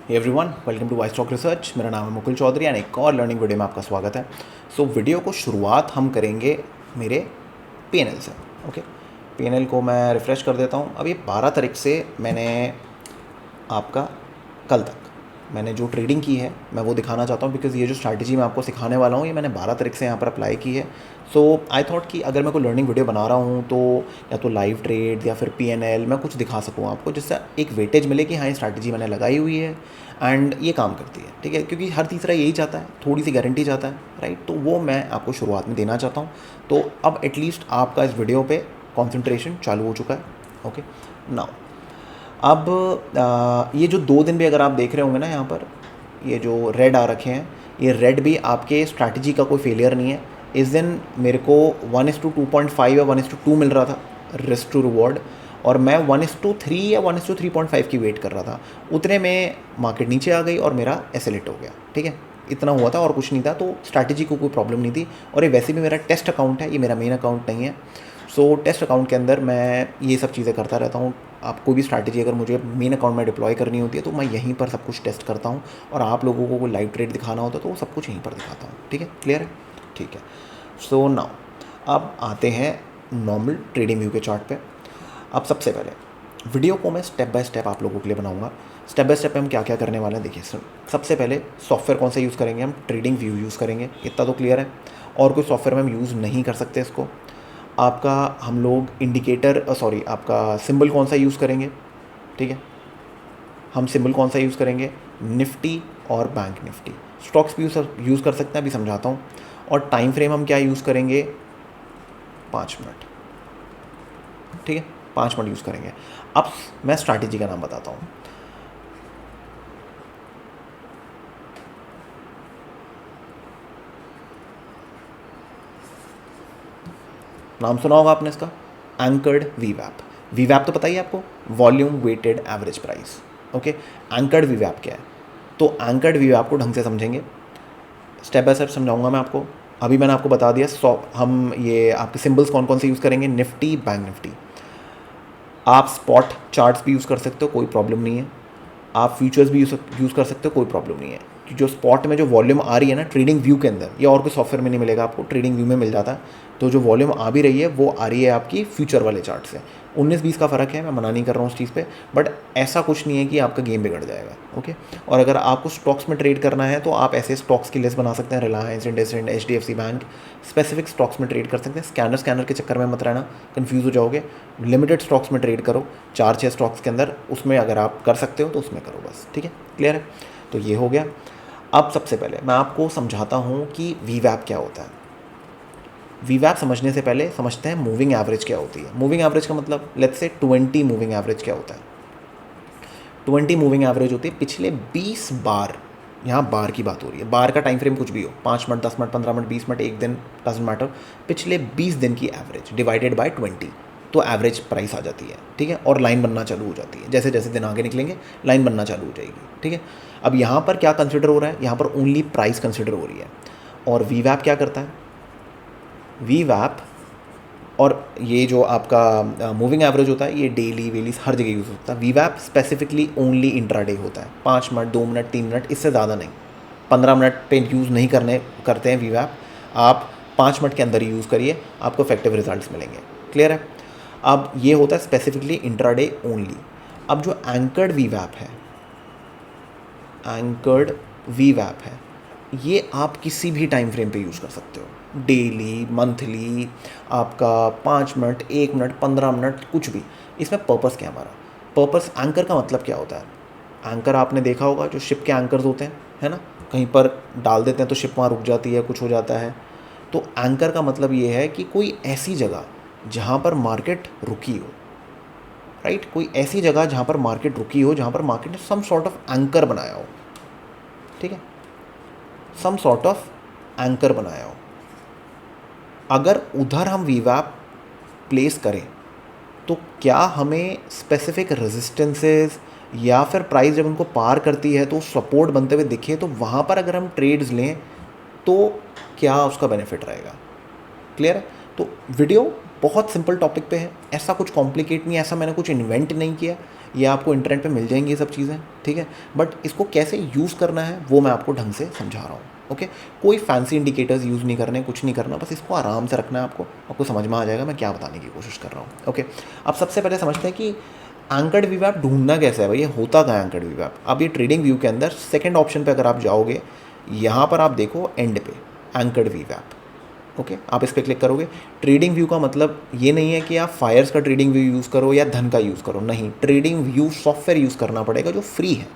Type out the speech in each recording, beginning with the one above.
Hey everyone, welcome to voice talk research. मेरा नाम है मुकुल चौधरी एंड एक और लर्निंग वीडियो में आपका स्वागत है। वीडियो को शुरुआत हम करेंगे मेरे पीएनएल से। ओके, पीएनएल को मैं रिफ़्रेश कर देता हूँ। अब ये 12 तारीख से मैंने आपका कल तक मैंने जो ट्रेडिंग की है मैं वो दिखाना चाहता हूँ, बिकॉज़ ये जो स्ट्रैटेजी मैं आपको सिखाने वाला हूँ ये मैंने 12 तारीख से यहाँ पर अप्लाई की है। सो आई थॉट कि अगर मैं कोई लर्निंग वीडियो बना रहा हूँ तो या तो लाइव ट्रेड या फिर पीएनएल मैं कुछ दिखा सकूँ आपको, जिससे एक वेटेज मिले कि हाँ ये स्ट्रैटेजी मैंने लगाई हुई है एंड ये काम करती है। ठीक है, क्योंकि हर तीसरा यही चाहता है, थोड़ी सी गारंटी चाहता है, राइट। तो वो मैं आपको शुरुआत में देना चाहता हूँ। तो अब एटलीस्ट आपका इस वीडियो पे कंसंट्रेशन चालू हो चुका है। ओके, नाउ अब ये जो 2 दिन भी अगर आप देख रहे होंगे ना, यहाँ पर ये जो रेड आ रखे हैं, ये रेड भी आपके स्ट्रैटेजी का कोई फेलियर नहीं है। इस दिन मेरे को 1:2.5 या 1:2 मिल रहा था रिस्क टू रिवॉर्ड, और मैं 1:3 या 1:3.5 की वेट कर रहा था। उतने में मार्केट नीचे आ गई और मेरा एसएलएट हो गया। ठीक है, इतना हुआ था और कुछ नहीं था। तो स्ट्रैटेजी को कोई प्रॉब्लम नहीं थी, और ये वैसे भी मेरा टेस्ट अकाउंट है, ये मेरा मेन अकाउंट नहीं है। सो टेस्ट अकाउंट के अंदर मैं ये सब चीज़ें करता रहता हूँ। आप कोई भी स्ट्रैटेजी अगर मुझे मेन अकाउंट में डिप्लॉय करनी होती है तो मैं यहीं पर सब कुछ टेस्ट करता हूँ, और आप लोगों को कोई लाइव ट्रेड दिखाना होता है तो वो सब कुछ यहीं पर दिखाता हूँ। ठीक है, क्लियर है? ठीक है। सो नाउ अब आते हैं नॉर्मल ट्रेडिंग व्यू के चार्ट पे। अब सबसे पहले वीडियो को मैं स्टेप बाय स्टेप आप लोगों के लिए बनाऊंगा। स्टेप बाय स्टेप हम क्या क्या करने वाले हैं देखिए। सबसे पहले सॉफ्टवेयर कौन सा यूज़ करेंगे, हम ट्रेडिंग व्यू यूज़ करेंगे, इतना तो क्लियर है। और कोई सॉफ्टवेयर में हम यूज़ नहीं कर सकते इसको। आपका हम लोग इंडिकेटर आपका सिंबल कौन सा यूज़ करेंगे। ठीक है, हम सिंबल कौन सा यूज़ करेंगे, निफ्टी और बैंक निफ्टी। स्टॉक्स भी यूज़ कर सकते हैं, अभी समझाता हूँ। और टाइम फ्रेम हम क्या यूज़ करेंगे, 5 मिनट। ठीक है, 5 मिनट यूज़ करेंगे। अब मैं स्ट्रैटेजी का नाम बताता हूँ। नाम सुना होगा आपने इसका, एंकर्ड वीवैप। वीवैप तो पता ही है आपको, volume weighted average price. Okay, anchored वीवैप क्या है? तो एंकर्ड वीवैप को ढंग से समझेंगे, स्टेप बाय स्टेप समझाऊंगा मैं आपको। अभी मैंने आपको बता दिया हम ये आपके सिंबल्स कौन कौन से यूज़ करेंगे, निफ्टी, बैंक निफ्टी। आप स्पॉट चार्ट्स भी यूज़ कर सकते हो, कोई प्रॉब्लम नहीं है। आप फ्यूचर्स भी यूज़ कर सकते हो, कोई प्रॉब्लम नहीं है। कि जो स्पॉट में जो वॉल्यूम आ रही है ना ट्रेडिंग व्यू के अंदर, या और कोई सॉफ्टवेयर में नहीं मिलेगा आपको, ट्रेडिंग व्यू में मिल जाता है। तो जो वॉल्यूम आ भी रही है वो आ रही है आपकी फ्यूचर वाले चार्ट से। 19-20 का फ़र्क है, मैं मना नहीं कर रहा हूँ उस चीज़ पे, बट ऐसा कुछ नहीं है कि आपका गेम बिगड़ जाएगा। ओके, और अगर आपको स्टॉक्स में ट्रेड करना है तो आप ऐसे स्टॉक्स की लिस्ट बना सकते हैं, Reliance, IndusInd, HDFC bank, specific stocks में ट्रेड कर सकते हैं। स्कैनर के चक्कर में मत रहना, कन्फ्यूज़ हो जाओगे। लिमिटेड स्टॉक्स में ट्रेड करो, 4-6 स्टॉक्स के अंदर, उसमें अगर आप कर सकते हो तो उसमें करो बस। ठीक है, क्लियर है? तो ये हो गया। अब सबसे पहले मैं आपको समझाता हूँ कि वीवैप क्या होता है। वीवैप समझने से पहले समझते हैं मूविंग एवरेज क्या होती है। मूविंग एवरेज का मतलब लेट्स से 20 मूविंग एवरेज क्या होता है। 20 मूविंग एवरेज होती है पिछले 20 बार। यहाँ बार की बात हो रही है, बार का टाइम फ्रेम कुछ भी हो, 5 मिनट, 10 मिनट, 15 मिनट, 20 मिनट, 1 दिन, डजेंट मैटर। पिछले 20 दिन की एवरेज डिवाइडेड बाय 20, तो एवरेज प्राइस आ जाती है। ठीक है, और लाइन बनना चालू हो जाती है। जैसे जैसे दिन आगे निकलेंगे लाइन बनना चालू हो जाएगी। ठीक है, अब यहाँ पर क्या कंसिडर हो रहा है, यहाँ पर ओनली प्राइस कंसिडर हो रही है। और वीवैप क्या करता है, वीवैप और ये जो आपका मूविंग एवरेज होता है ये डेली वेली हर जगह यूज़ होता है। वीवैप स्पेसिफिकली ओनली इंट्राडे होता है, 5 मिनट, 2 मिनट, 3 मिनट, इससे ज़्यादा नहीं। 15 मिनट पे यूज़ नहीं करते हैं वीवैप। आप 5 मिनट के अंदर ही यूज़ करिए, आपको इफेक्टिव रिजल्ट्स मिलेंगे। क्लियर है? अब ये होता है स्पेसिफिकली इंट्राडे ओनली। अब जो एंकर्ड वीवैप है, एंकर्ड वीवैप है, ये आप किसी भी टाइम फ्रेम पे यूज़ कर सकते हो, डेली, मंथली, आपका 5 मिनट, 1 मिनट, 15 मिनट, कुछ भी। इसमें पर्पस क्या है हमारा, पर्पस एंकर का मतलब क्या होता है। एंकर आपने देखा होगा, जो शिप के एंकर्स होते हैं, है ना, कहीं पर डाल देते हैं तो शिप वहाँ रुक जाती है, कुछ हो जाता है। तो एंकर का मतलब ये है कि कोई ऐसी जगह जहाँ पर मार्केट रुकी हो, राइट, कोई ऐसी जगह जहाँ पर मार्केट रुकी हो, जहाँ पर मार्केट ने सम सॉर्ट ऑफ एंकर बनाया हो। ठीक है, सम सॉर्ट ऑफ एंकर बनाया हो। अगर उधर हम वीवैप प्लेस करें तो क्या हमें स्पेसिफिक रेजिस्टेंसेस या फिर प्राइस जब उनको पार करती है तो सपोर्ट बनते हुए दिखे, तो वहाँ पर अगर हम ट्रेड्स लें तो क्या उसका बेनिफिट रहेगा। क्लियर है? तो वीडियो बहुत सिंपल टॉपिक पे है, ऐसा कुछ कॉम्प्लिकेट नहीं है, ऐसा मैंने कुछ इन्वेंट नहीं किया। ये आपको इंटरनेट पे मिल जाएंगी ये सब चीज़ें, ठीक है। बट इसको कैसे यूज़ करना है वो मैं आपको ढंग से समझा रहा हूँ, ओके। कोई फैंसी इंडिकेटर्स यूज़ नहीं करने, कुछ नहीं करना, बस इसको आराम से रखना है आपको समझ में आ जाएगा मैं क्या बताने की कोशिश कर रहा हूँ, ओके। अब सबसे पहले समझते हैं कि एंकर्ड वीवैप ढूंढना कैसे है भाई, ये होता क्या है एंकर्ड वीवैप। अब ये ट्रेडिंग व्यू के अंदर सेकंड ऑप्शन पे अगर आप जाओगे, यहाँ पर आप देखो एंड पे एंकर्ड वीवैप, ओके। आप इस पर क्लिक करोगे। ट्रेडिंग व्यू का मतलब ये नहीं है कि आप फायर्स का ट्रेडिंग व्यू यूज़ करो या धन का यूज़ करो, नहीं। ट्रेडिंग व्यू सॉफ्टवेयर यूज़ करना पड़ेगा जो फ्री है,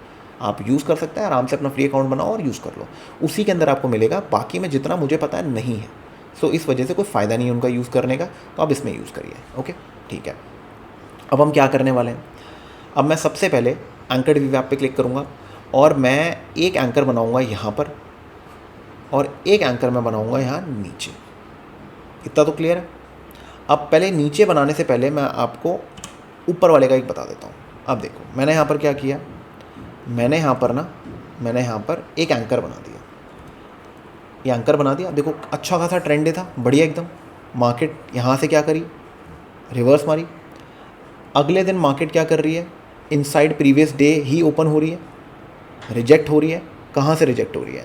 आप यूज़ कर सकते हैं, आराम से अपना फ्री अकाउंट बनाओ और यूज़ कर लो, उसी के अंदर आपको मिलेगा। बाकी में जितना मुझे पता है नहीं है, सो इस वजह से कोई फ़ायदा नहीं है उनका यूज़ करने का, तो आप इसमें यूज़ करिए, ओके, ठीक है। अब हम क्या करने वाले हैं, अब मैं सबसे पहले एंकर्ड वीवैप पे क्लिक करूँगा और मैं एक एंकर बनाऊँगा यहाँ पर और एक एंकर मैं बनाऊँगा यहाँ नीचे। इतना तो क्लियर है। अब पहले नीचे बनाने से पहले मैं आपको ऊपर वाले का एक बता देता हूँ। अब देखो मैंने यहाँ पर क्या किया, मैंने यहाँ पर एक एंकर बना दिया, ये एंकर बना दिया। देखो अच्छा खासा ट्रेंड था, बढ़िया एकदम। मार्केट यहाँ से क्या करी, रिवर्स मारी। अगले दिन मार्केट क्या कर रही है, इनसाइड प्रीवियस डे ही ओपन हो रही है, रिजेक्ट हो रही है। कहाँ से रिजेक्ट हो रही है,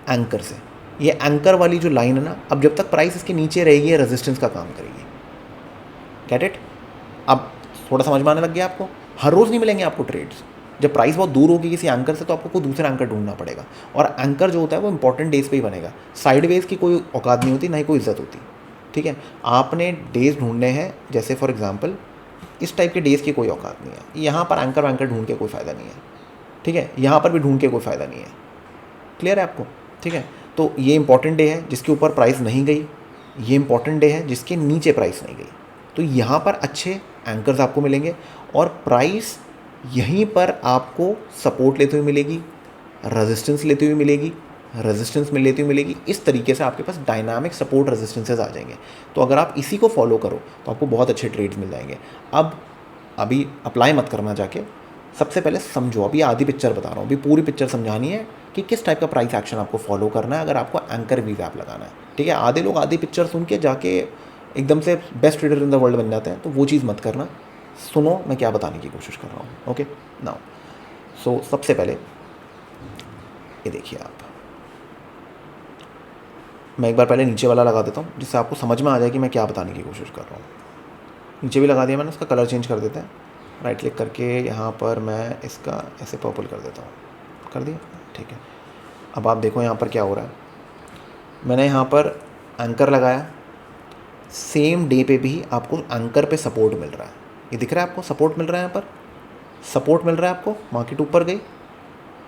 एंकर से। ये एंकर वाली जो लाइन है ना, अब जब तक प्राइस इसके नीचे रहेगी रेजिस्टेंस का काम करेगी, गेट इट। अब थोड़ा समझ में आने लग गया आपको। हर रोज़ नहीं मिलेंगे आपको ट्रेड्स, जब प्राइस बहुत दूर होगी किसी एंकर से तो आपको कोई दूसरा एंकर ढूंढना पड़ेगा, और एंकर जो होता है वो इंपॉर्टेंट डेज पे ही बनेगा। साइडवेज की कोई औकात नहीं होती, ना ही कोई इज्जत होती, ठीक है। आपने डेज ढूंढने हैं, जैसे फॉर एग्जांपल इस टाइप के डेज की कोई औकात नहीं है। यहाँ पर एंकर वैंकर ढूंढ के कोई फ़ायदा नहीं है, ठीक है। यहाँ पर भी ढूंढ के कोई फ़ायदा नहीं है, क्लियर है आपको, ठीक है। तो ये इंपॉर्टेंट डे है जिसके ऊपर प्राइस नहीं गई, ये इंपॉर्टेंट डे है जिसके नीचे प्राइस नहीं गई। तो यहाँ पर अच्छे एंकर्स आपको मिलेंगे और प्राइस यहीं पर आपको सपोर्ट लेते हुए मिलेगी, रेजिस्टेंस लेते हुए मिलेगी, रेजिस्टेंस में लेती हुई मिलेगी। इस तरीके से आपके पास डायनामिक सपोर्ट रेजिस्टेंसेज आ जाएंगे। तो अगर आप इसी को फॉलो करो तो आपको बहुत अच्छे ट्रेड्स मिल जाएंगे। अब अभी अप्लाई मत करना जाके, सबसे पहले समझो। अभी आधी पिक्चर बता रहा हूँ, अभी पूरी पिक्चर समझानी है कि किस टाइप का प्राइस एक्शन आपको फॉलो करना है अगर आपको एंकर वीवैप लगाना है, ठीक है। आधे लोग आधी पिक्चर सुन के जाके एकदम से best trader in the world बन जाते हैं, तो वो चीज़ मत करना। सुनो मैं क्या बताने की कोशिश कर रहा हूँ, ओके नाउ। सो सबसे पहले ये देखिए आप, मैं एक बार पहले नीचे वाला लगा देता हूँ जिससे आपको समझ में आ जाए कि मैं क्या बताने की कोशिश कर रहा हूँ। नीचे भी लगा दिया मैंने, उसका कलर चेंज कर देते हैं। राइट क्लिक करके यहाँ पर मैं इसका ऐसे पर्पल कर देता हूँ, कर दिया, ठीक है। अब आप देखो यहाँ पर क्या हो रहा है, मैंने यहाँ पर एंकर लगाया, सेम डे पे भी आपको एंकर पे सपोर्ट मिल रहा है। ये दिख रहा है आपको, सपोर्ट मिल रहा है, यहाँ पर सपोर्ट मिल रहा है आपको। मार्केट ऊपर गई,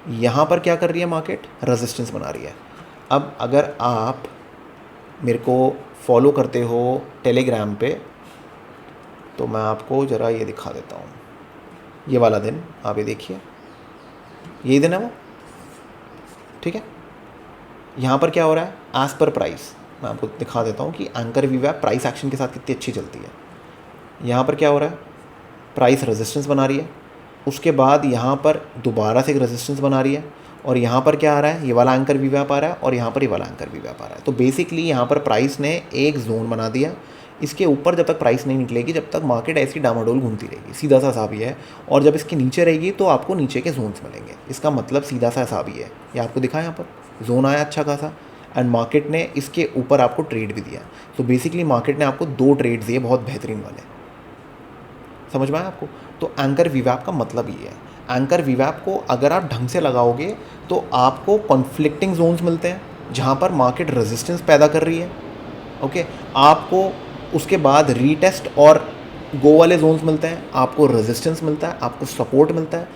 यहाँ पर क्या कर रही है मार्केट, रेजिस्टेंस बना रही है। अब अगर आप मेरे को फॉलो करते हो टेलीग्राम पे तो मैं आपको ज़रा ये दिखा देता हूँ। ये वाला दिन आप ये देखिए, यही दिन है वो, ठीक है। यहाँ पर क्या हो रहा है, एज़ पर प्राइस मैं आपको दिखा देता हूँ कि एंकर वीवैप प्राइस एक्शन के साथ कितनी अच्छी चलती है। यहाँ पर क्या हो रहा है, प्राइस रेजिस्टेंस बना रही है, उसके बाद यहाँ पर दोबारा से एक रेजिस्टेंस बना रही है, और यहाँ पर क्या आ रहा है, ये वाला एंकर वीवैप आ रहा है, और यहाँ पर ये वाला एंकर वीवैप आ रहा है। तो बेसिकली यहाँ पर प्राइस ने एक जोन बना दिया, इसके ऊपर जब तक प्राइस नहीं निकलेगी तब तक मार्केट ऐसी डामाडोल घूमती रहेगी, सीधा सा हिसाब ये है। और जब इसके नीचे रहेगी तो आपको नीचे के जोन्स मिलेंगे, इसका मतलब सीधा सा हिसाब ये है। ये आपको दिखा यहाँ पर जोन आया अच्छा खासा, एंड मार्केट ने इसके ऊपर आपको ट्रेड भी दिया। तो बेसिकली मार्केट ने आपको 2 ट्रेड्स दिए बहुत बेहतरीन वाले, समझ में आया आपको। तो एंकर वीवैप का मतलब ये है, एंकर वीवैप को अगर आप ढंग से लगाओगे तो आपको कॉन्फ्लिक्टिंग जोन्स मिलते हैं जहाँ पर मार्केट रेजिस्टेंस पैदा कर रही है, ओके। आपको उसके बाद रीटेस्ट और गो वाले जोन्स मिलते हैं, आपको रेजिस्टेंस मिलता है, आपको सपोर्ट मिलता है।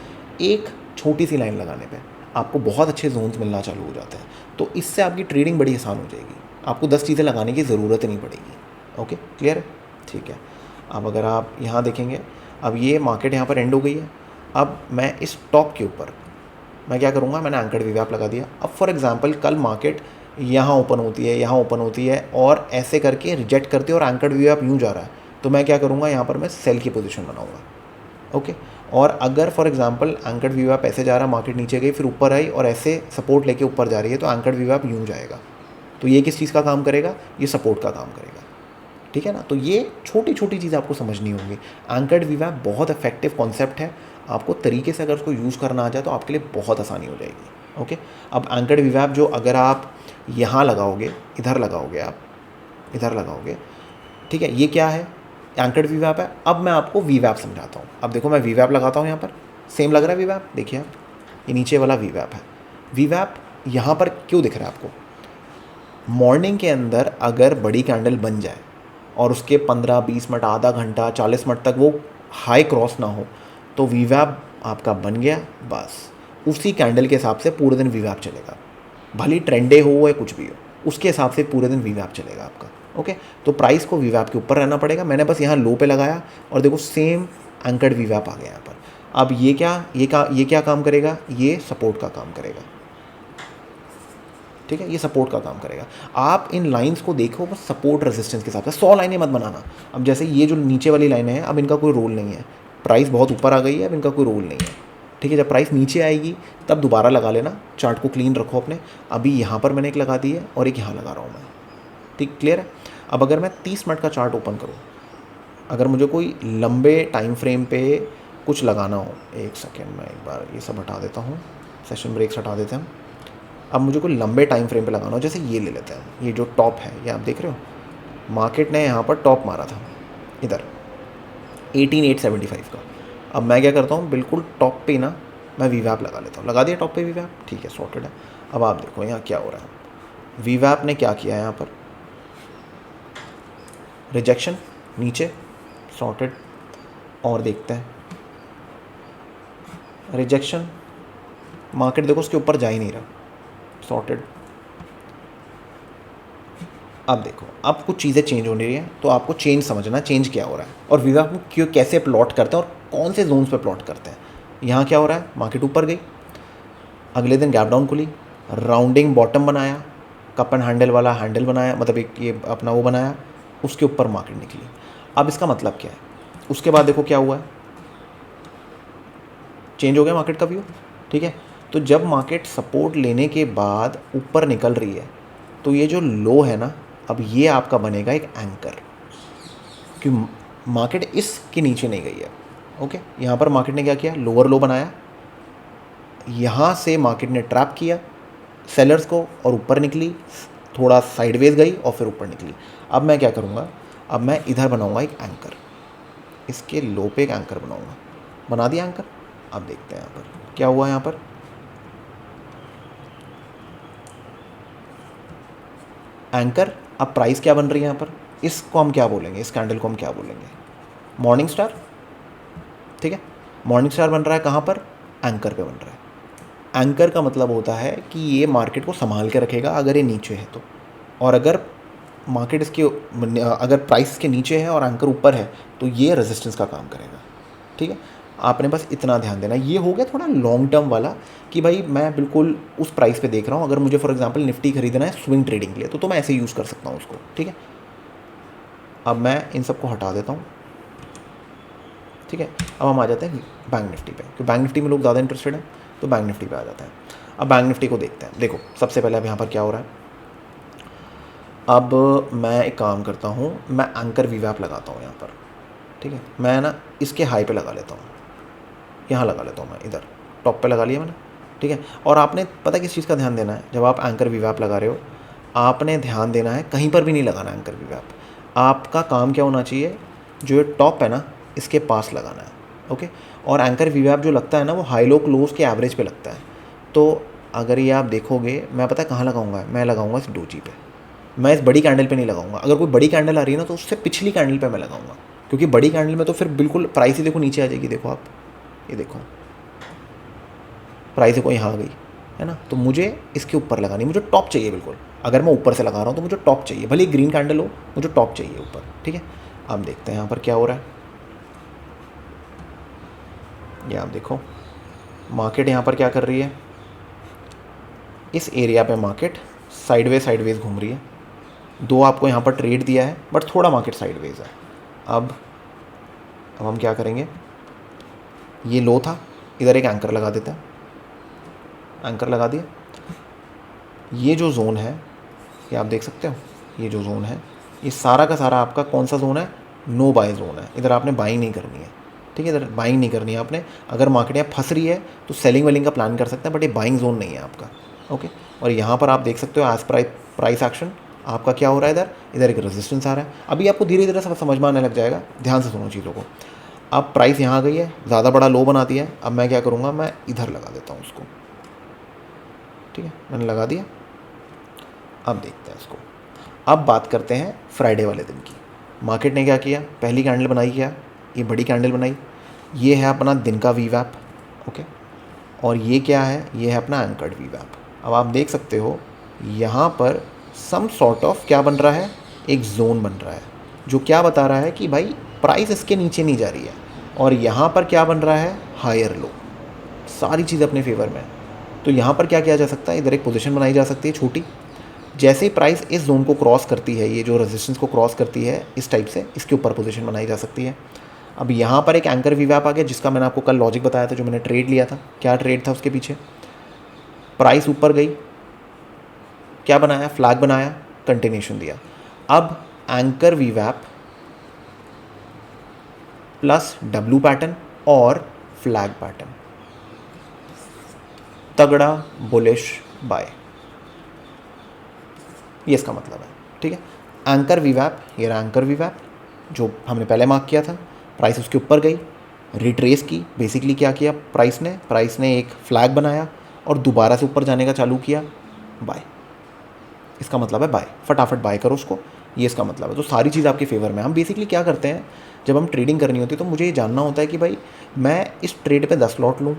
एक छोटी सी लाइन लगाने पे आपको बहुत अच्छे जोन्स मिलना चालू हो जाते हैं। तो इससे आपकी ट्रेडिंग बड़ी आसान हो जाएगी, आपको 10 चीज़ें लगाने की ज़रूरत नहीं पड़ेगी, ओके क्लियर है, ठीक है। अब अगर आप यहाँ देखेंगे, अब ये मार्केट यहाँ पर एंड हो गई है। अब मैं इस टॉप के ऊपर मैं क्या करूँगा, मैंने एंकर्ड वीवैप लगा दिया। अब फॉर एग्जांपल कल मार्केट यहाँ ओपन होती है, यहाँ ओपन होती है और ऐसे करके रिजेक्ट करती है और एंकर्ड वीवैप यूँ जा रहा है, तो मैं क्या करूँगा, यहाँ पर मैं सेल की पोजीशन बनाऊँगा, ओके। और अगर फॉर एग्जांपल एंकर्ड वीवैप ऐसे जा रहा है, मार्केट नीचे गई फिर ऊपर आई और ऐसे सपोर्ट लेके ऊपर जा रही है, तो एंकर्ड वीवैप यूँ जाएगा। तो ये किस चीज़ का काम करेगा, ये सपोर्ट का काम करेगा, ठीक है ना। तो ये छोटी छोटी चीज़ आपको समझनी होंगी। एंकर्ड वीवैप बहुत इफेक्टिव कॉन्सेप्ट है आपको तरीके से अगर उसको यूज़ करना आ जाए तो आपके लिए बहुत आसानी हो जाएगी। ओके, अब एंकर्ड वीवैप जो अगर आप यहाँ लगाओगे, इधर लगाओगे, आप इधर लगाओगे, ठीक है, ये क्या है, एंकर्ड वीवैप है। अब मैं आपको वीवैप समझाता हूँ। अब देखो मैं वीवैप लगाता हूँ यहाँ पर, सेम लग रहा है वीवैप, देखिए आप, ये नीचे वाला वीवैप है। वीवैप यहाँ पर क्यों दिख रहा है आपको? मॉर्निंग के अंदर अगर बड़ी कैंडल बन जाए और उसके 15-20 मिनट, आधा घंटा, 40 मिनट तक वो हाई क्रॉस ना हो, तो वीवैप आपका बन गया, बस उसी कैंडल के हिसाब से पूरे दिन वीवैप चलेगा, भले ट्रेंडे हो या कुछ भी हो, उसके हिसाब से पूरे दिन वीवैप चलेगा आपका। ओके, तो प्राइस को वीवैप के ऊपर रहना पड़ेगा। मैंने बस यहाँ लो पे लगाया और देखो सेम एंकर्ड वीवैप आ गया यहाँ पर। अब ये क्या काम करेगा? ये सपोर्ट का काम करेगा, ठीक है, ये सपोर्ट का काम करेगा। आप इन लाइंस को देखो बस सपोर्ट रेजिस्टेंस के हिसाब से, 100 लाइनें मत बनाना। अब जैसे ये जो नीचे वाली लाइनें हैं, अब इनका कोई रोल नहीं है, प्राइस बहुत ऊपर आ गई है, अब इनका कोई रोल नहीं है, ठीक है। जब प्राइस नीचे आएगी तब दोबारा लगा लेना, चार्ट को क्लीन रखो अपने। अभी यहाँ पर मैंने एक लगा दी है और एक यहाँ लगा रहा हूँ मैं, ठीक, क्लियर है। अब अगर मैं 30 मिनट का चार्ट ओपन करूँ, अगर मुझे कोई लंबे टाइम फ्रेम पे कुछ लगाना हो, एक सेकेंड मैं एक बार ये सब हटा देता हूँ, सेशन ब्रेक्स हटा देते हैं। अब मुझे कोई लंबे टाइम फ्रेम पे लगाना हो, जैसे ये ले लेते हैं, ये जो टॉप है, ये आप देख रहे हो, मार्केट ने यहाँ पर टॉप मारा था इधर 18,875 का। अब मैं क्या करता हूँ, बिल्कुल टॉप पे ना मैं वीवैप लगा लेता हूँ। लगा दिया टॉप पे वीवैप, ठीक है, सॉर्टेड है। अब आप देखो यहाँ क्या हो रहा है, वीवैप ने क्या किया है, यहाँ पर रिजेक्शन नीचे, सॉर्टेड, और देखते हैं रिजेक्शन, मार्केट देखो उसके ऊपर जा ही नहीं रहा, सॉर्टेड। अब देखो अब कुछ चीज़ें चेंज होने रही हैं, तो आपको चेंज समझना, चेंज क्या हो रहा है और वीवैप को क्यों, कैसे प्लॉट करते हैं और कौन से जोन्स पे प्लॉट करते हैं। यहाँ क्या हो रहा है, मार्केट ऊपर गई, अगले दिन गैप डाउन खुली, राउंडिंग बॉटम बनाया, कप एंड हैंडल वाला हैंडल बनाया, मतलब एक ये अपना वो बनाया, उसके ऊपर मार्केट निकली। अब इसका मतलब क्या है, उसके बाद देखो क्या हुआ है, चेंज हो गया मार्केट का व्यू, ठीक है। तो जब मार्केट सपोर्ट लेने के बाद ऊपर निकल रही है, तो ये जो लो है ना, अब ये आपका बनेगा एक एंकर, कि मार्केट इसके नीचे नहीं गई है। ओके, यहाँ पर मार्केट ने क्या किया, लोअर लो बनाया, यहाँ से मार्केट ने ट्रैप किया सेलर्स को और ऊपर निकली, थोड़ा साइडवेज गई और फिर ऊपर निकली। अब मैं क्या करूँगा, अब मैं इधर बनाऊँगा एक एंकर, इसके लो पे एक एंकर बनाऊँगा, बना दिया एंकर। अब देखते हैं यहाँ पर क्या हुआ, यहाँ पर एंकर। अब प्राइस क्या बन रही है यहाँ पर, इसको हम क्या बोलेंगे, इस कैंडल को हम क्या बोलेंगे, मॉर्निंग स्टार, ठीक है। मॉर्निंग स्टार बन रहा है कहाँ पर, एंकर पे बन रहा है। एंकर का मतलब होता है कि ये मार्केट को संभाल के रखेगा अगर ये नीचे है तो, और अगर मार्केट इसके, अगर प्राइस के नीचे है और एंकर ऊपर है तो ये रेजिस्टेंस का काम करेगा, ठीक है। आपने बस इतना ध्यान देना। ये हो गया थोड़ा लॉन्ग टर्म वाला, कि भाई मैं बिल्कुल उस प्राइस पे देख रहा हूँ, अगर मुझे फॉर एग्जांपल निफ्टी खरीदना है स्विंग ट्रेडिंग के लिए, तो मैं ऐसे यूज़ कर सकता हूँ उसको, ठीक है। अब मैं इन सबको हटा देता हूँ, ठीक है। अब हम आ जाते हैं बैंक निफ्टी पे, क्योंकि बैंक निफ्टी में लोग ज़्यादा इंटरेस्टेड हैं, तो बैंक निफ्टी पे आ जाते हैं। अब बैंक निफ्टी को देखते हैं। देखो सबसे पहले अब यहाँ पर क्या हो रहा है, अब मैं एक काम करता हूँ, मैं एंकर वीवैप लगाता हूँ यहाँ पर, ठीक है। मैं ना इसके हाई पे लगा लेता हूँ, यहाँ लगा लेता हूँ मैं, इधर टॉप पे लगा लिया मैंने, ठीक है। और आपने पता किस चीज़ का ध्यान देना है, जब आप एंकर वीवैप लगा रहे हो, आपने ध्यान देना है कहीं पर भी नहीं लगाना एंकर वीवैप। आपका काम क्या होना चाहिए, जो ये टॉप है ना, इसके पास लगाना है, ओके। और एंकर वीवैप जो लगता है ना, वो हाई लो क्लोज के एवरेज पे लगता है। तो अगर ये आप देखोगे, मैं पता है कहाँ लगाऊंगा, मैं लगाऊंगा इस डोजी पे, मैं इस बड़ी कैंडल पे नहीं लगाऊंगा। अगर कोई बड़ी कैंडल आ रही है ना, तो उससे पिछली कैंडल पे मैं लगाऊंगा, क्योंकि बड़ी कैंडल में तो फिर बिल्कुल प्राइस ही देखो नीचे आ जाएगी। देखो आप, ये देखो प्राइस देखो यहाँ आ गई है ना, तो मुझे इसके ऊपर लगानी, मुझे टॉप चाहिए बिल्कुल। अगर मैं ऊपर से लगा रहा हूँ तो मुझे टॉप चाहिए, भले ग्रीन कैंडल हो, मुझे टॉप चाहिए ऊपर, ठीक है। अब देखते हैं यहाँ पर क्या हो रहा है, ये आप देखो मार्केट यहाँ पर क्या कर रही है, इस एरिया पे मार्केट साइडवेज घूम रही है। दो आपको यहाँ पर ट्रेड दिया है, बट थोड़ा मार्केट साइडवेज है। अब हम क्या करेंगे, ये लो था, इधर एक एंकर लगा देते हैं, एंकर लगा दिया। ये जो जोन है, ये आप देख सकते हो, ये जो जोन है, ये सारा का सारा आपका कौन सा जोन है, नो बाय जोन है। इधर आपने बाइंग नहीं करनी है, ठीक है, इधर बाइंग नहीं करनी है आपने। अगर मार्केट यहाँ फंस रही है तो सेलिंग वेलिंग का प्लान कर सकते हैं, बट ये बाइंग जोन नहीं है आपका। ओके, और यहाँ पर आप देख सकते हो एज प्राइस एक्शन आपका क्या हो रहा है, इधर इधर एक रेजिस्टेंस आ रहा है। अभी आपको धीरे धीरे सब समझ में आने लग जाएगा, ध्यान से सुनो चीज़ों को। अब प्राइस यहाँ आ गई है, ज़्यादा बड़ा लो बना दिया है। अब मैं क्या करूँगा, मैं इधर लगा देता हूँ उसको। ठीक है, मैंने लगा दिया। अब देखते हैं इसको। अब बात करते हैं फ्राइडे वाले दिन की। मार्केट ने क्या किया, पहली कैंडल बनाई, क्या ये बड़ी कैंडल बनाई। ये है अपना दिन का वी वैप। ओके, और ये क्या है, ये है अपना एंकर्ड वी वैप। अब आप देख सकते हो यहाँ पर सम सॉर्ट ऑफ क्या बन रहा है, एक जोन बन रहा है जो क्या बता रहा है कि भाई प्राइस इसके नीचे नहीं जा रही है। और यहाँ पर क्या बन रहा है, हायर लो, सारी चीज़ अपने फेवर में है। तो यहाँ पर क्या किया जा सकता है, इधर एक पोजीशन बनाई जा सकती है छोटी। जैसे ही प्राइस इस जोन को क्रॉस करती है, ये जो रेजिस्टेंस को क्रॉस करती है इस टाइप से, इसके ऊपर पोजीशन बनाई जा सकती है। अब यहाँ पर एक एंकर वी वैप आ गया, जिसका मैंने आपको कल लॉजिक बताया था, जो मैंने ट्रेड लिया था। क्या ट्रेड था उसके पीछे, प्राइस ऊपर गई, क्या बनाया, फ्लैग बनाया, कंटिन्यूशन दिया। अब एंकर वी वैप प्लस डब्ल्यू पैटर्न और फ्लैग पैटर्न, तगड़ा बुलिश बाय, ये इसका मतलब है। ठीक है, एंकर वी वैप, ये रहा एंकर वी वैप जो हमने पहले मार्क किया था। प्राइस उसके ऊपर गई, रिट्रेस की, बेसिकली क्या किया प्राइस ने एक फ्लैग बनाया और दोबारा से ऊपर जाने का चालू किया, बाय। इसका मतलब है बाय, फटाफट बाय करो उसको, ये इसका मतलब है। तो सारी चीज़ आपके फेवर में। हम बेसिकली क्या करते हैं, जब हम ट्रेडिंग करनी होती है तो मुझे ये जानना होता है कि भाई मैं इस ट्रेड पे 10 लॉट लूँ,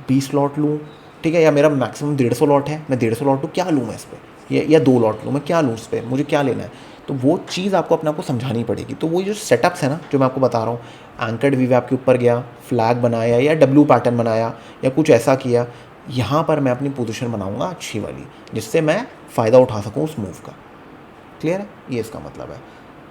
20 लॉट लूँ, ठीक है, या मेरा मैक्सिमम 150 लॉट है, मैं 150 लॉट लूँ, क्या लूँ मैं इस पर, या 2 लॉट लूँ, मैं क्या लूँ इस पर, मुझे क्या लेना है। तो वो चीज़ आपको अपने आप को समझानी पड़ेगी। तो वो जो सेटअप्स है ना, जो मैं आपको बता रहा हूँ, एंकर्ड वी वैप के ऊपर गया, फ्लैग बनाया या डब्ल्यू पैटर्न बनाया या कुछ ऐसा किया, यहाँ पर मैं अपनी पोजीशन बनाऊँगा अच्छी वाली, जिससे मैं फ़ायदा उठा सकूँ उस मूव का। क्लियर है, ये इसका मतलब है।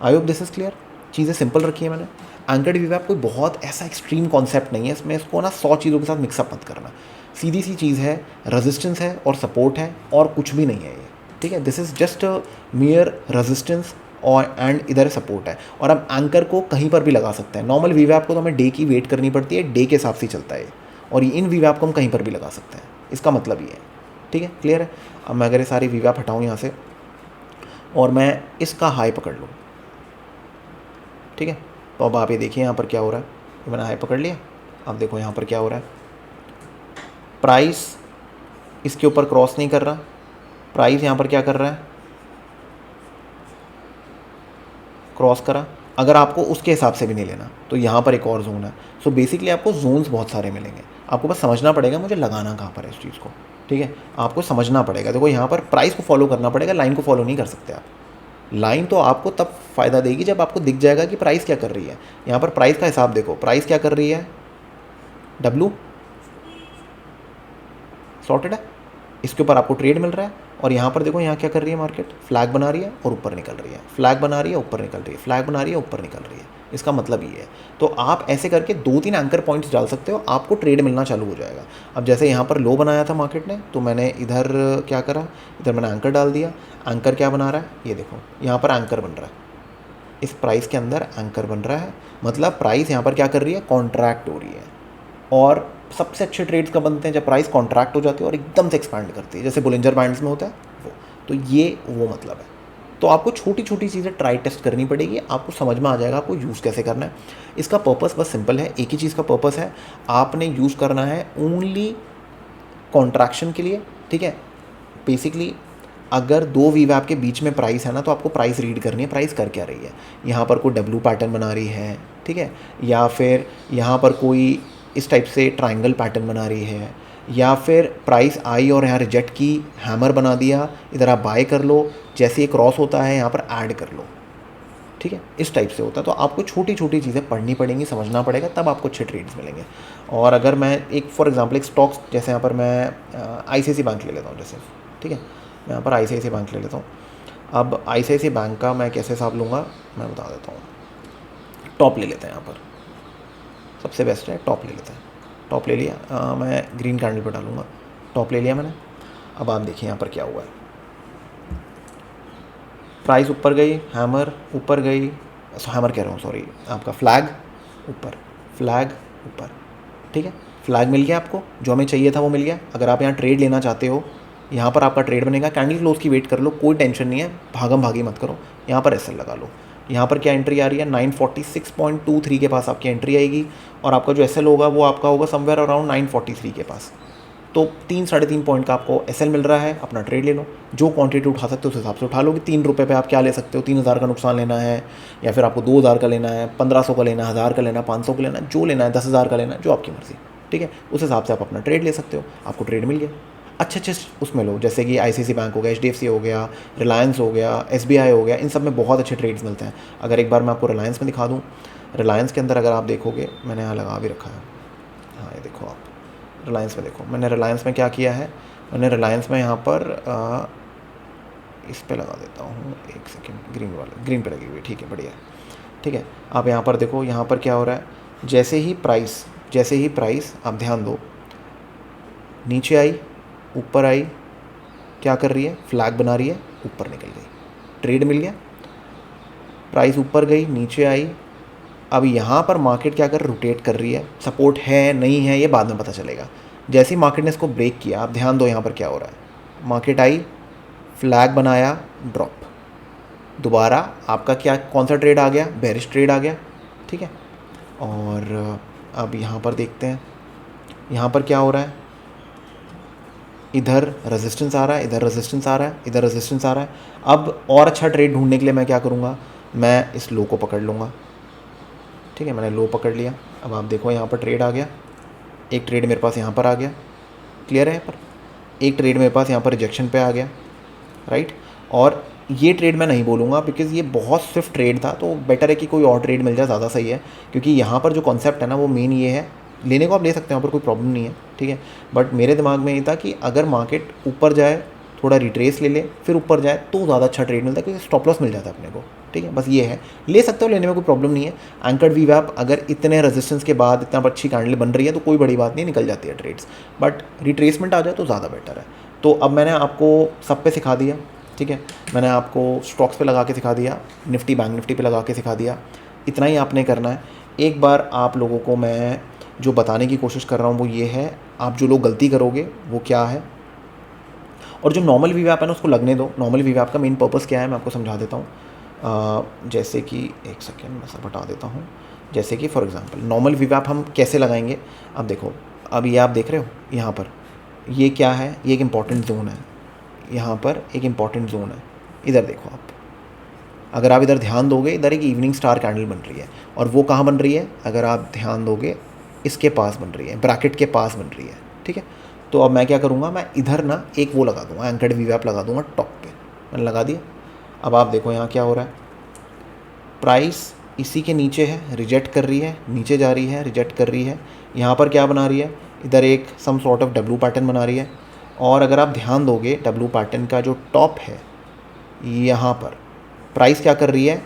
आई होप दिस इज़ क्लियर। चीज़ें सिंपल रखी है मैंने। एंकर्ड वी वैप कोई बहुत ऐसा एक्सट्रीम कॉन्सेप्ट नहीं है, इसमें इसको ना 100 चीज़ों के साथ मिक्सअप मत करना। सीधी सी चीज़ है, रेजिस्टेंस है और सपोर्ट है, और कुछ भी नहीं है ये। ठीक है, दिस इज़ जस्ट मियर रेजिस्टेंस और एंड इधर सपोर्ट है। और हम एंकर को कहीं पर भी लगा सकते हैं। नॉर्मल वी वैप को तो हमें डे की वेट करनी पड़ती है, डे के हिसाब से चलता है, और इन वी वैप को हम कहीं पर भी लगा सकते हैं। इसका मतलब ये है। ठीक है, क्लियर है। अब मैं अगर ये सारी वी वैप हटाऊँ यहाँ से और मैं इसका हाई पकड़ लूँ, ठीक है, तो अब आप ये देखिए यहाँ पर क्या हो रहा है। मैंने हाई पकड़ लिया, अब देखो यहाँ पर क्या हो रहा है, प्राइस इसके ऊपर क्रॉस नहीं कर रहा, प्राइस यहाँ पर क्या कर रहा है, क्रॉस करा। अगर आपको उसके हिसाब से भी नहीं लेना तो यहाँ पर एक और जोन है। सो बेसिकली आपको जोन्स बहुत सारे मिलेंगे, आपको बस समझना पड़ेगा मुझे लगाना कहाँ पर है इस चीज़ को। ठीक है, आपको समझना पड़ेगा। देखो यहाँ पर प्राइस को फॉलो करना पड़ेगा, लाइन को फॉलो नहीं कर सकते आप। लाइन तो आपको तब फ़ायदा देगी जब आपको दिख जाएगा कि प्राइस क्या कर रही है। यहाँ पर प्राइस का हिसाब देखो, प्राइस क्या कर रही है, डब्लू सॉर्टेड है, इसके ऊपर आपको ट्रेड मिल रहा है। और यहाँ पर देखो यहाँ क्या कर रही है मार्केट, फ्लैग बना रही है और ऊपर निकल रही है, फ्लैग बना रही है ऊपर निकल रही है, फ्लैग बना रही है ऊपर निकल रही है। इसका मतलब ये है। तो आप ऐसे करके 2-3 एंकर पॉइंट्स डाल सकते हो, आपको ट्रेड मिलना चालू हो जाएगा। अब जैसे यहाँ पर लो बनाया था मार्केट ने, तो मैंने इधर क्या करा, इधर मैंने एंकर डाल दिया। एंकर क्या बना रहा है, ये देखो यहाँ पर एंकर बन रहा है, इस प्राइस के अंदर एंकर बन रहा है। मतलब प्राइस यहाँ पर क्या कर रही है, कॉन्ट्रैक्ट हो रही है। और सबसे अच्छे ट्रेड्स कब बनते हैं, जब प्राइस कॉन्ट्रैक्ट हो जाती है और एकदम से एक्सपैंड करती है, जैसे बुलिंजर बैंड्स में होता है वो। तो ये वो मतलब है। तो आपको छोटी छोटी चीज़ें ट्राई टेस्ट करनी पड़ेगी, आपको समझ में आ जाएगा आपको यूज़ कैसे करना है। इसका पर्पस बस सिंपल है, एक ही चीज़ का पर्पस है, आपने यूज़ करना है ओनली कॉन्ट्रैक्शन के लिए। ठीक है, बेसिकली अगर 2 वी वैप के बीच में प्राइस है ना, तो आपको प्राइस रीड करनी है, प्राइस कर क्या रही है। यहाँ पर कोई डब्ल्यू पैटर्न बना रही है, ठीक है, या फिर यहाँ पर कोई इस टाइप से ट्रायंगल पैटर्न बना रही है, या फिर प्राइस आई और यहाँ रिजेक्ट की, हैमर बना दिया, इधर आप बाय कर लो, जैसे ये क्रॉस होता है यहाँ पर ऐड कर लो। ठीक है, इस टाइप से होता है। तो आपको छोटी छोटी चीज़ें पढ़नी पड़ेंगी, समझना पड़ेगा, तब आपको अच्छे ट्रेड्स मिलेंगे। और अगर मैं एक फॉर एग्जांपल एक स्टॉक्स, जैसे यहाँ पर मैं ICICI बैंक ले लेता हूँ जैसे, ठीक है, मैं यहाँ पर ICICI बैंक ले लेता हूँ। अब ICICI बैंक का मैं कैसे हिसाब लूँगा मैं बता देता हूँ। टॉप ले लेते हैं, यहाँ पर सबसे बेस्ट है टॉप ले लेते हैं। टॉप ले लिया, मैं ग्रीन कैंडल पर डालूँगा, टॉप ले लिया मैंने। अब आप देखिए यहाँ पर क्या हुआ है, प्राइस ऊपर गई, हैमर ऊपर गई, हैमर कह रहा हूँ सॉरी, आपका फ्लैग ऊपर, फ्लैग ऊपर, ठीक है। फ्लैग मिल गया आपको, जो हमें चाहिए था वो मिल गया। अगर आप यहाँ ट्रेड लेना चाहते हो, यहाँ पर आपका ट्रेड बनेगा। कैंडल क्लोज की वेट कर लो, कोई टेंशन नहीं है, भागम भागी मत करो। यहाँ पर एसएल लगा लो। यहाँ पर क्या एंट्री आ रही है, 946.23 के पास आपकी एंट्री आएगी, और आपका जो एसएल होगा वो आपका होगा समवेयर अराउंड 943 के पास। तो 3-3.5 पॉइंट का आपको एसएल मिल रहा है, अपना ट्रेड ले लो। जो क्वांटिटी उठा सकते हो उस हिसाब से उठा लो कि 3 रुपये पे आप क्या ले सकते हो। 3,000 का नुकसान लेना है, या फिर आपको 2,000 का लेना है, 1,500 का लेना है, 1,000 का लेना है, 500 का लेना है, जो लेना है, 10,000 का लेना है, जो आपकी मर्ज़ी, ठीक है। उस हिसाब से आप अपना ट्रेड ले सकते हो। आपको ट्रेड मिल गया, अच्छे उसमें लो, जैसे कि आईसीआईसी बैंक हो गया, एचडीएफसी हो गया, रिलायंस हो गया, एसबीआई हो गया, इन सब में बहुत अच्छे ट्रेड्स मिलते हैं। अगर एक बार मैं आपको रिलायंस में दिखा दूँ, रिलायंस के अंदर अगर आप देखोगे, मैंने यहाँ लगा भी रखा है, हाँ ये देखो आप रिलायंस में देखो, मैंने रिलायंस में क्या किया है, मैंने रिलायंस में यहाँ पर इस पे लगा देता हूँ, एक सेकेंड, ग्रीन पे लगी हुई, ठीक है, बढ़िया, ठीक है। आप यहाँ पर देखो, यहाँ पर क्या हो रहा है, जैसे ही प्राइस आप ध्यान दो, नीचे आई, ऊपर आई, क्या कर रही है, फ्लैग बना रही है, ऊपर निकल गई, ट्रेड मिल गया। प्राइस ऊपर गई, नीचे आई, अब यहाँ पर मार्केट क्या कर रोटेट कर रही है, सपोर्ट है नहीं है ये बाद में पता चलेगा। जैसे ही मार्केट ने इसको ब्रेक किया, आप ध्यान दो यहाँ पर क्या हो रहा है, मार्केट आई, फ्लैग बनाया, ड्रॉप, दोबारा आपका क्या, कौन सा ट्रेड आ गया, बेरिश ट्रेड आ गया, ठीक है। और अब यहाँ पर देखते हैं, यहाँ पर क्या हो रहा है, इधर रेजिस्टेंस आ रहा है, इधर रेजिस्टेंस आ रहा है, इधर रेजिस्टेंस आ रहा है। अब और अच्छा ट्रेड ढूंढने के लिए मैं क्या करूँगा, मैं इस लो को पकड़ लूँगा, ठीक है। मैंने लो पकड़ लिया। अब आप देखो यहाँ पर ट्रेड आ गया, एक ट्रेड मेरे पास यहाँ पर आ गया, क्लियर है, यहाँ पर एक ट्रेड मेरे पास यहाँ पर रिजेक्शन पे आ गया, राइट। और ये ट्रेड मैं नहीं बोलूँगा बिकॉज़ ये बहुत स्विफ्ट ट्रेड था, तो बेटर है कि कोई और ट्रेड मिल जाए, ज़्यादा सही है। क्योंकि यहाँ पर जो कॉन्सेप्ट है ना, वो मेन ये है, लेने को आप ले सकते हैं, यहाँ पर कोई प्रॉब्लम नहीं है, ठीक है। बट मेरे दिमाग में ये था कि अगर मार्केट ऊपर जाए, थोड़ा रिट्रेस ले ले, फिर ऊपर जाए, तो ज़्यादा अच्छा ट्रेड मिलता है, क्योंकि स्टॉप लॉस मिल जाता है अपने को, ठीक है। बस ये है, ले सकते हो, लेने में कोई प्रॉब्लम नहीं है। एंकर्ड वीवैप अगर इतने रेजिस्टेंस के बाद इतना अच्छी कैंडल बन रही है तो कोई बड़ी बात नहीं, निकल जाती है ट्रेड्स, बट रिट्रेसमेंट आ जाए तो ज़्यादा बेटर है। तो अब मैंने आपको सब पे सिखा दिया, ठीक है। मैंने आपको स्टॉक्स पे लगा के सिखा दिया, निफ्टी बैंक निफ्टी पे लगा के सिखा दिया, इतना ही आपने करना है। एक बार आप लोगों को मैं जो बताने की कोशिश कर रहा हूँ वो ये है, आप जो लोग गलती करोगे वो क्या है, और जो नॉर्मल वीवैप है ना उसको लगने दो। नॉर्मल वीवैप का मेन पर्पस क्या है मैं आपको समझा देता हूँ। जैसे कि एक सेकेंड मैं सब बता देता हूँ। जैसे कि फॉर एग्जांपल नॉर्मल वीवैप हम कैसे लगाएंगे, अब देखो, अब ये आप देख रहे हो यहाँ पर, ये क्या है, ये एक इम्पॉर्टेंट जोन है, यहाँ पर एक इम्पॉर्टेंट जोन है, इधर देखो आप, अगर आप इधर ध्यान दोगे, इधर एक इवनिंग स्टार कैंडल बन रही है, और वो कहाँ बन रही है, अगर आप ध्यान दोगे इसके पास बन रही है, ब्रैकेट के पास बन रही है, ठीक है। तो अब मैं क्या करूँगा, मैं इधर ना एक वो लगा दूँगा, एंकर्ड वीवैप लगा दूँगा टॉप पे, मैंने लगा दिया। अब आप देखो यहाँ क्या हो रहा है, प्राइस इसी के नीचे है, रिजेक्ट कर रही है, नीचे जा रही है, रिजेक्ट कर रही है, यहाँ पर क्या बना रही है, इधर एक some sort of W pattern बना रही है। और अगर आप ध्यान दोगे डब्ल्यू पैटर्न का जो टॉप है, यहाँ पर प्राइस क्या कर रही है,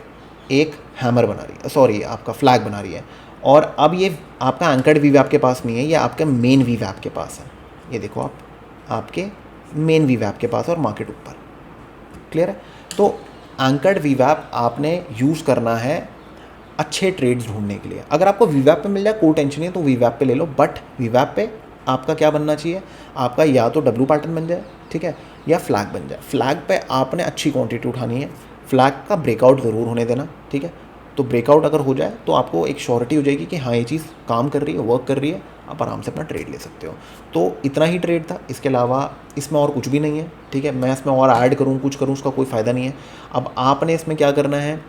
एक हैमर बना रही है, सॉरी आपका फ्लैग बना रही है। और अब ये आपका एंकर्ड वीवैप के पास नहीं है, ये आपके मेन वीवैप के पास है, ये देखो आप, आपके मेन वीवैप के पास, और मार्केट ऊपर, क्लियर है। तो एंकर्ड वीवैप आपने यूज़ करना है अच्छे ट्रेड्स ढूंढने के लिए। अगर आपको वीवैप पे मिल जाए कोई टेंशन नहीं है, तो वीवैप पे ले लो, बट वीवैप पे आपका क्या बनना चाहिए, आपका या तो डब्ल्यू पैटर्न बन जाए, ठीक है, या फ्लैग बन जाए। फ्लैग पे आपने अच्छी क्वांटिटी उठानी है, फ्लैग का ब्रेकआउट ज़रूर होने देना, ठीक है। तो ब्रेकआउट अगर हो जाए तो आपको एक श्योरिटी हो जाएगी कि हाँ ये चीज़ काम कर रही है, वर्क कर रही है, आप आराम से अपना ट्रेड ले सकते हो। तो इतना ही ट्रेड था, इसके अलावा इसमें और कुछ भी नहीं है, ठीक है। मैं इसमें और ऐड करूँ कुछ करूँ उसका कोई फ़ायदा नहीं है। अब आपने इसमें क्या करना है,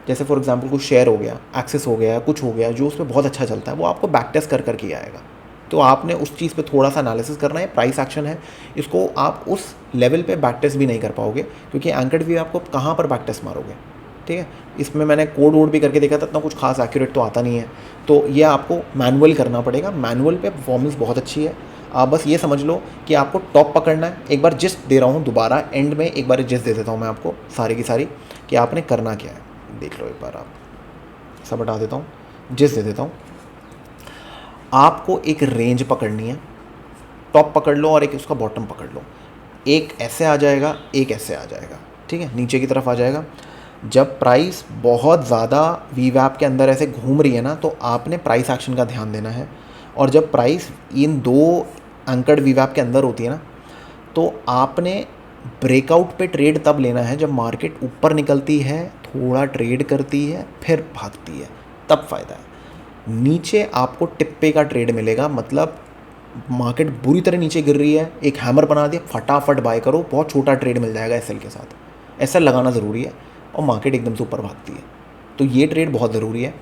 जैसे फॉर एग्जांपल कुछ शेयर हो गया, एक्सेस हो गया, कुछ हो गया जो उसमें बहुत अच्छा चलता है, वो आपको बैक टेस्ट कर करके आएगा। तो आपने उस चीज़ पे थोड़ा सा एनालिसिस करना है। प्राइस एक्शन है, इसको आप उस लेवल पे बैक टेस्ट भी नहीं कर पाओगे, क्योंकि एंकर्ड व्यू आपको कहाँ पर बैक टेस्ट मारोगे, ठीक है। इसमें मैंने कोड वोड भी करके देखा था, इतना कुछ खास एक्यूरेट तो आता नहीं है, तो ये आपको मैनुअल करना पड़ेगा। मैनुअल पे परफॉर्मेंस बहुत अच्छी है। आप बस ये समझ लो कि आपको टॉप पकड़ना है। एक बार जिस्ट दे रहा हूँ, दोबारा एंड में एक बार जिस्ट दे देता हूँ मैं आपको सारी की सारी, कि आपने करना क्या है, देख लो एक बार, आप सब हटा देता हूँ, जिस्ट दे देता हूँ। आपको एक रेंज पकड़नी है, टॉप पकड़ लो और एक उसका बॉटम पकड़ लो। एक ऐसे आ जाएगा, एक ऐसे आ जाएगा, ठीक है, नीचे की तरफ आ जाएगा। जब प्राइस बहुत ज़्यादा वीवैप के अंदर ऐसे घूम रही है ना, तो आपने प्राइस एक्शन का ध्यान देना है। और जब प्राइस इन दो एंकर्ड वीवैप के अंदर होती है ना, तो आपने ब्रेकआउट पे ट्रेड तब लेना है जब मार्केट ऊपर निकलती है, थोड़ा ट्रेड करती है, फिर भागती है, तब फ़ायदा है। नीचे आपको टिप्पे का ट्रेड मिलेगा, मतलब मार्केट बुरी तरह नीचे गिर रही है, एक हैमर बना दिया, फटाफट बाय करो, बहुत छोटा ट्रेड मिल जाएगा एसएल के साथ। एसएल लगाना ज़रूरी है और मार्केट एकदम से ऊपर भागती है, तो ये ट्रेड बहुत ज़रूरी है।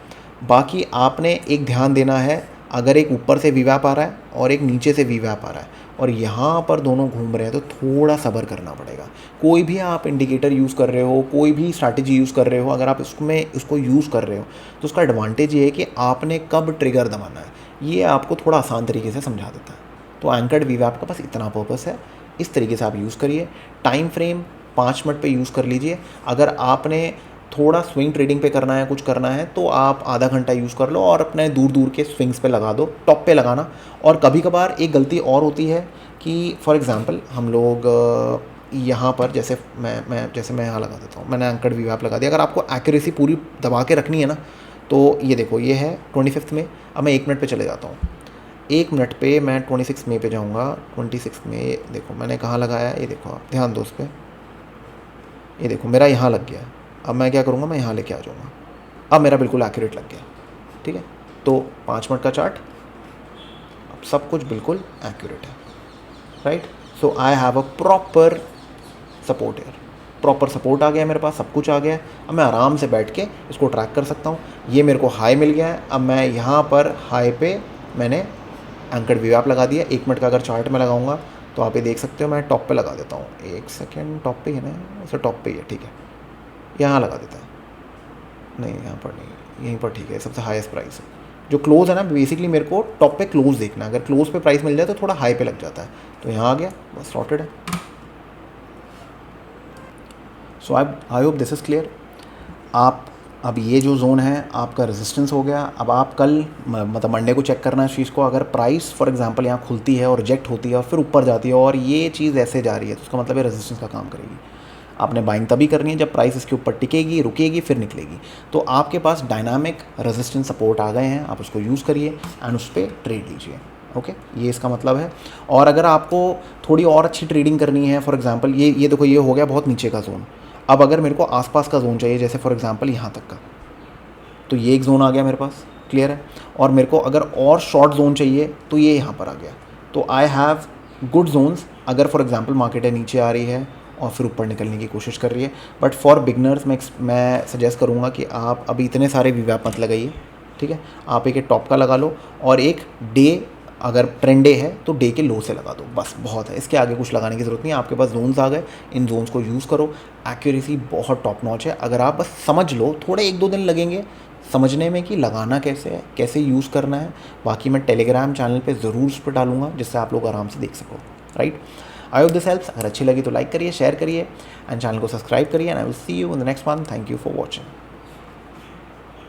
बाकी आपने एक ध्यान देना है, अगर एक ऊपर से वीवैप आ रहा है और एक नीचे से वीवैप आ रहा है और यहाँ पर दोनों घूम रहे हैं, तो थोड़ा सब्र करना पड़ेगा। कोई भी आप इंडिकेटर यूज़ कर रहे हो, कोई भी स्ट्रैटेजी यूज़ कर रहे हो, अगर आप इसको यूज़ कर रहे हो तो उसका एडवांटेज ये है कि आपने कब ट्रिगर दबाना है, ये आपको थोड़ा आसान तरीके से समझा देता है। तो एंकर्ड वीवैप का बस इतना पर्पस है, इस तरीके से आप यूज़ करिए। टाइम फ्रेम 5 मिनट पे यूज़ कर लीजिए। अगर आपने थोड़ा स्विंग ट्रेडिंग पे करना है, कुछ करना है, तो आप आधा घंटा यूज़ कर लो और अपने दूर दूर के स्विंग्स पे लगा दो, टॉप पे लगाना। और कभी कभार एक गलती और होती है कि फॉर एग्ज़ाम्पल हम लोग यहाँ पर जैसे मैं यहाँ लगा देता हूँ, मैंने एंकर्ड वीवैप लगा दिया। अगर आपको एक्यूरेसी पूरी दबा के रखनी है ना, तो ये देखो, ये है 25 में। अब मैं 1 मिनट पे चले जाता हूँ। 1 मिनट पे मैं 26 मई पे जाऊँगा। 26 में देखो मैंने कहाँ लगाया है, ये देखो, आप ध्यान दो उस पर। ये देखो मेरा यहाँ लग गया। अब मैं क्या करूँगा, मैं यहाँ लेके आ जाऊँगा। अब मेरा बिल्कुल एक्यूरेट लग गया। ठीक है, तो 5 मिनट का चार्ट, अब सब कुछ बिल्कुल एक्यूरेट है, right. So I have a proper support here, proper support आ गया मेरे पास, सब कुछ आ गया है। अब मैं आराम से बैठ के इसको ट्रैक कर सकता हूँ। ये मेरे को हाई मिल गया है। अब मैं यहाँ पर हाई पे मैंने एंकर्ड वीवैप लगा दिया। 1 मिनट का अगर चार्ट में लगाऊंगा तो आप ये देख सकते हो, मैं टॉप पे लगा देता हूँ। 1 सेकेंड, टॉप पे ही है ना, ऐसे टॉप पे ही है, ठीक है, यहाँ लगा देता है। नहीं, यहाँ पर नहीं, यहीं पर ठीक है, सबसे हाईएस्ट प्राइस है। जो क्लोज है ना, बेसिकली मेरे को टॉप पे क्लोज देखना है। अगर क्लोज पे प्राइस मिल जाए तो थोड़ा हाई पे लग जाता है, तो यहाँ आ गया, बस सॉर्टेड है। So I hope this is clear. आप अब ये जो जोन है आपका रेजिस्टेंस हो गया। अब आप कल मतलब मंडे को चेक करना है इस चीज़ को। अगर प्राइस फॉर एग्जांपल यहाँ खुलती है और रिजेक्ट होती है और फिर ऊपर जाती है और ये चीज़ ऐसे जा रही है, तो उसका मतलब है रेजिस्टेंस का काम करेगी। आपने बाइंग तभी करनी है जब प्राइस इसके ऊपर टिकेगी, रुकेगी, फिर निकलेगी। तो आपके पास डायनामिक रेजिस्टेंस सपोर्ट आ गए हैं, आप उसको यूज़ करिए एंड उस पर ट्रेड लीजिए। ओके, ये इसका मतलब है। और अगर आपको थोड़ी और अच्छी ट्रेडिंग करनी है, फॉर एग्जांपल ये देखो, ये हो गया बहुत नीचे का जोन। अब अगर मेरे को आसपास का जोन चाहिए, जैसे फॉर एग्जांपल यहाँ तक का, तो ये एक जोन आ गया मेरे पास, क्लियर है। और मेरे को अगर और शॉर्ट जोन चाहिए तो ये यहाँ पर आ गया। तो आई हैव गुड जोन्स। अगर फॉर एग्जांपल मार्केट है नीचे आ रही है और फिर ऊपर निकलने की कोशिश कर रही है, बट फॉर बिगनर्स मैं सजेस्ट करूँगा कि आप अभी इतने सारे वीवैप मत लगाइए, ठीक है। आप एक टॉप का लगा लो और एक डे, अगर ट्रेंड डे है तो डे के लो से लगा दो, बस बहुत है। इसके आगे कुछ लगाने की ज़रूरत नहीं है। आपके पास जोन्स आ गए, इन जोन्स को यूज़ करो। एक्यूरेसी बहुत टॉप नॉच है। अगर आप बस समझ लो, थोड़े 1-2 दिन लगेंगे समझने में कि लगाना कैसे है, कैसे यूज़ करना है। बाकी मैं टेलीग्राम चैनल पे ज़रूर उस पर डालूंगा, जिससे आप लोग आराम से देख सको, right. I hope this helps. अगर अच्छी लगी तो लाइक करिए, शेयर करिए एंड चैनल को सब्सक्राइब करिए and I will see you in the next one. Thank you for watching.